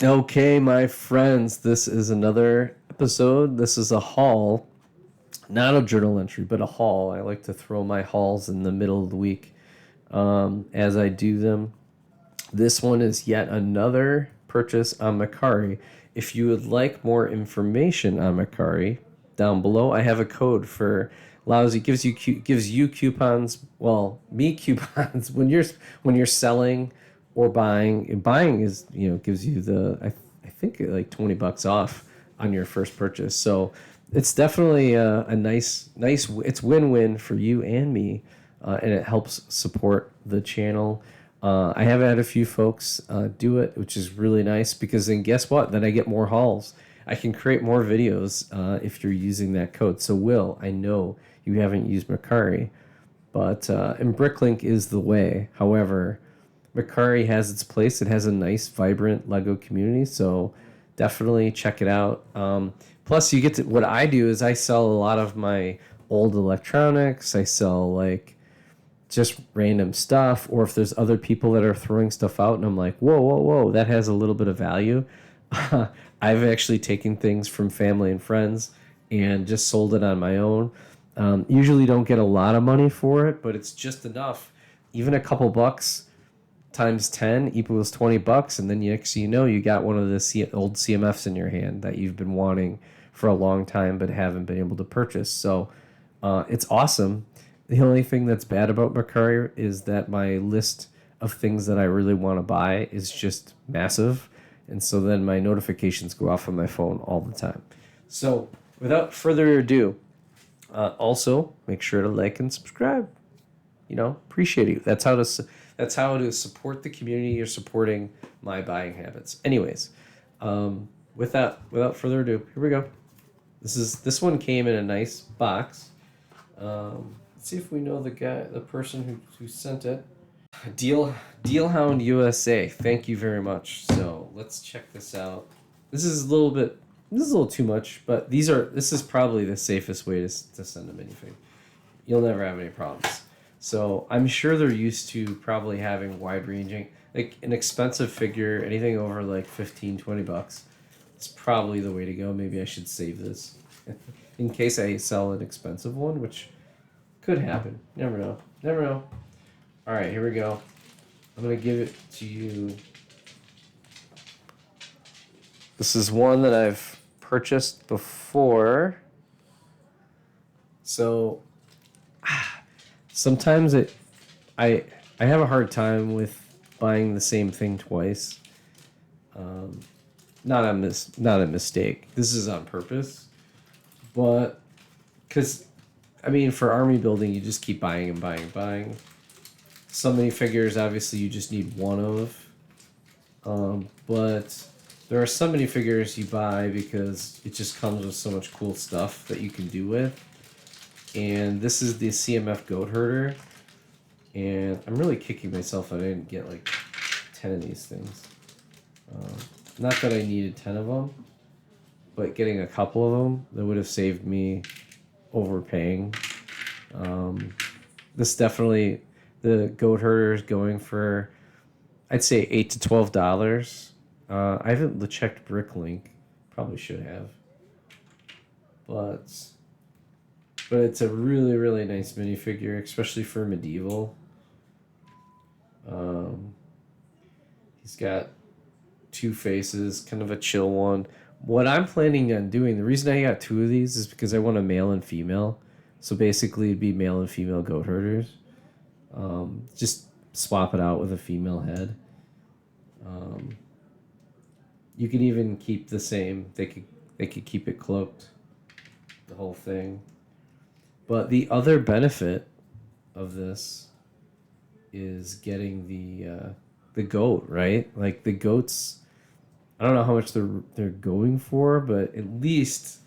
Okay, my friends, this is another episode. This is a haul, not a journal entry, but a haul. I like to throw my hauls in the middle of the week as I do them. This one is yet another purchase on Mercari. If you would like more information on Mercari, down below I have a code for lousy gives you coupons. Well, me coupons when you're selling or buying. Buying is gives you I think like $20 off on your first purchase. So it's definitely a nice. It's win-win for you and me, and it helps support the channel. I have had a few folks do it, which is really nice because then guess what? Then I get more hauls. I can create more videos if you're using that code. So, Will, I know you haven't used Mercari, but and Bricklink is the way. However, Mercari has its place. It has a nice, vibrant Lego community. So, definitely check it out. Plus, you get to what I do is I sell a lot of my old electronics. I sell like just random stuff, or if there's other people that are throwing stuff out and I'm like, whoa, that has a little bit of value. I've actually taken things from family and friends and just sold it on my own. Usually don't get a lot of money for it, but it's just enough. Even a couple bucks times 10 equals $20. And then next thing you know, you got one of the old CMFs in your hand that you've been wanting for a long time but haven't been able to purchase. So it's awesome. The only thing that's bad about Mercari is that my list of things that I really want to buy is just massive. And so then my notifications go off on my phone all the time. So without further ado, also make sure to like and subscribe. Appreciate you. That's how to support the community. You're supporting my buying habits. Anyways, without further ado, here we go. This one came in a nice box. Let's see if we know the person who sent it. Dealhound USA. Thank you very much. So let's check this out. This is a little too much, but this is probably the safest way to send a minifig. You'll never have any problems. So I'm sure they're used to probably having wide ranging, like an expensive figure, anything over like $15-20. It's probably the way to go. Maybe I should save this in case I sell an expensive one, which could happen. Never know. Never know. All right, here we go. I'm going to give it to you. This is one that I've purchased before. So sometimes I have a hard time with buying the same thing twice. Not a mistake. This is on purpose. But because for army building, you just keep buying and buying and buying. So many figures, obviously, you just need one of. But there are so many figures you buy because it just comes with so much cool stuff that you can do with. And this is the CMF Goat Herder. And I'm really kicking myself I didn't get like 10 of these things. Not that I needed 10 of them, but getting a couple of them, that would have saved me overpaying. This definitely, the Goat Herder is going for, I'd say $8 to $12. I haven't checked Bricklink, probably should have, but it's a really, really nice minifigure, especially for medieval. He's got two faces, kind of a chill one. What I'm planning on doing, the reason I got two of these is because I want a male and female. So basically, it'd be male and female goat herders. Just swap it out with a female head. You could even keep the same. They could keep it cloaked, the whole thing. But the other benefit of this is getting the goat, right? Like the goats, I don't know how much they're going for, but at least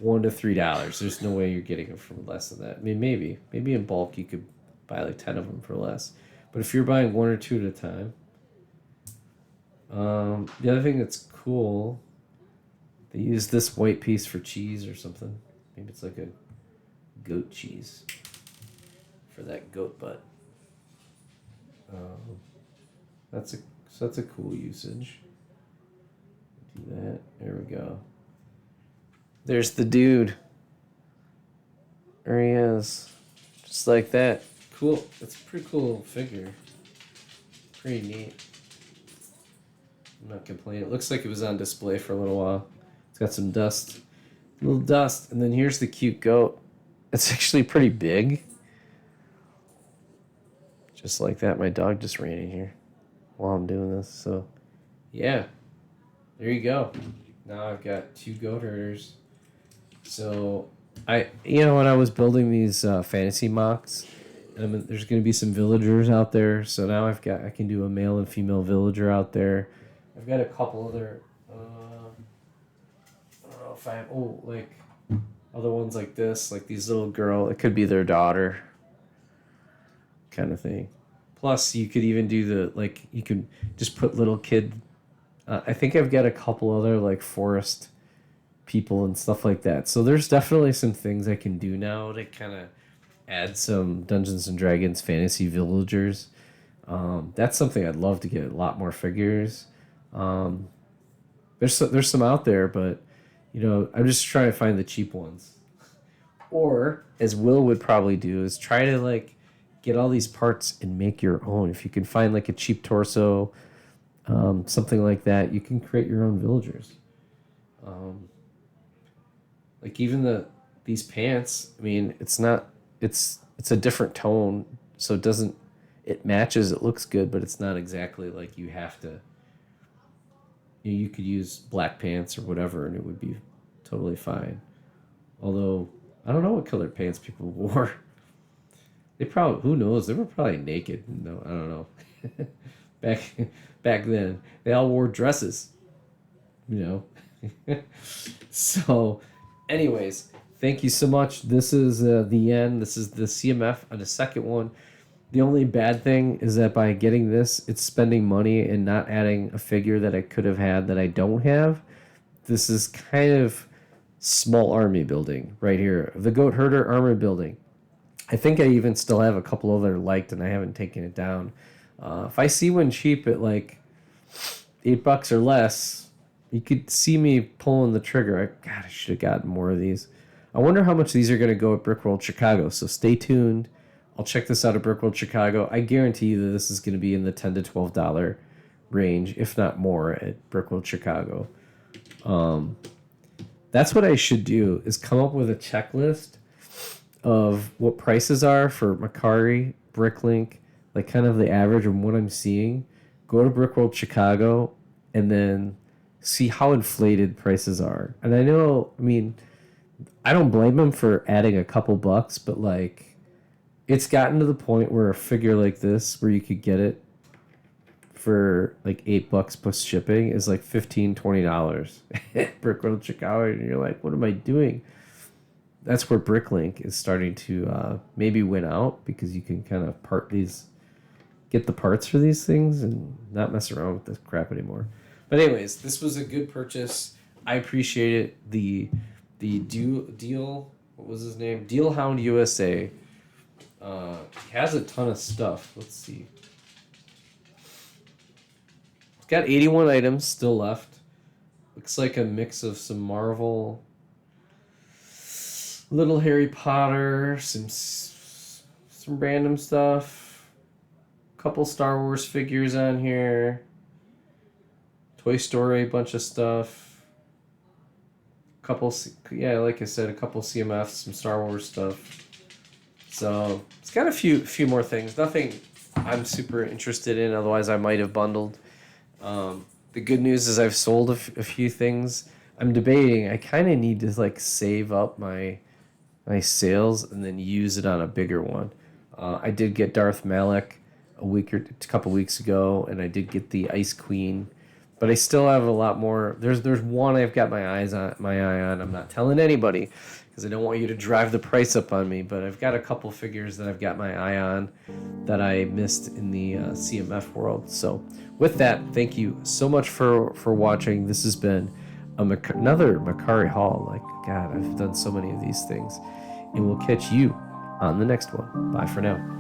$1 to $3. There's no way you're getting them for less than that. Maybe in bulk you could buy like 10 of them for less. But if you're buying one or two at a time, the other thing that's cool, they use this white piece for cheese or something. Maybe it's like a goat cheese for that goat butt. That's a cool usage. There's the dude. There he is. Just like that. Cool. It's a pretty cool figure. Pretty neat. I'm not complaining. It looks like it was on display for a little while. It's got some dust. A little dust. And then here's the cute goat. It's actually pretty big. Just like that. My dog just ran in here while I'm doing this. So, yeah. There you go. Now I've got 2 goat herders. So, when I was building these fantasy mocks, there's going to be some villagers out there. So now I can do a male and female villager out there. I've got a couple other, I don't know if I have, like other ones like this, like these little girl, it could be their daughter kind of thing. Plus you could even do you could just put little kid, I think I've got a couple other like forest people and stuff like that. So there's definitely some things I can do now to kind of add some Dungeons and Dragons fantasy villagers. That's something I'd love to get a lot more figures. There's some out there, but I'm just trying to find the cheap ones. Or as Will would probably do is try to like get all these parts and make your own. If you can find like a cheap torso, something like that, you can create your own villagers. Like even these pants, I mean, it's a different tone, so it matches, it looks good, but it's not exactly like you have to. You could use black pants or whatever, and it would be totally fine. Although I don't know what color pants people wore. They probably, who knows? They were probably naked. No, I don't know. back then, they all wore dresses. So, anyways, thank you so much. This is the end. This is the CMF on the second one. The only bad thing is that by getting this, it's spending money and not adding a figure that I could have had that I don't have. This is kind of small army building right here. The Goat Herder armor building. I think I even still have a couple other liked and I haven't taken it down. If I see one cheap at like $8 or less, you could see me pulling the trigger. I should have gotten more of these. I wonder how much these are going to go at Brickworld Chicago. So stay tuned. I'll check this out at Brickworld Chicago. I guarantee you that this is going to be in the $10 to $12 range, if not more, at Brickworld Chicago. That's what I should do, is come up with a checklist of what prices are for Mercari, Bricklink, like kind of the average of what I'm seeing. Go to Brickworld Chicago and then see how inflated prices are. And I don't blame them for adding a couple bucks, but like, it's gotten to the point where a figure like this, where you could get it for like $8 plus shipping, is like $15-$20 at Brickworld Chicago, and you're like, what am I doing? That's where Bricklink is starting to maybe win out, because you can kind of get the parts for these things and not mess around with this crap anymore. But anyways, this was a good purchase. I appreciate it. The deal, what was his name? Deal Hound USA. He has a ton of stuff. Let's see. It's got 81 items still left. Looks like a mix of some Marvel, little Harry Potter, some random stuff. Couple Star Wars figures on here. Toy Story, bunch of stuff. Like I said, a couple CMFs, some Star Wars stuff. So it's got a few more things. Nothing I'm super interested in. Otherwise, I might have bundled. The good news is I've sold a few things. I'm debating. I kind of need to like save up my sales and then use it on a bigger one. I did get Darth Malak a couple weeks ago, and I did get the Ice Queen, but I still have a lot more. There's one I've got my eye on. I'm not telling anybody, because I don't want you to drive the price up on me, but I've got a couple figures that I've got my eye on that I missed in the CMF world. So with that, thank you so much for watching. This has been another Mercari haul. Like, God, I've done so many of these things. And we'll catch you on the next one. Bye for now.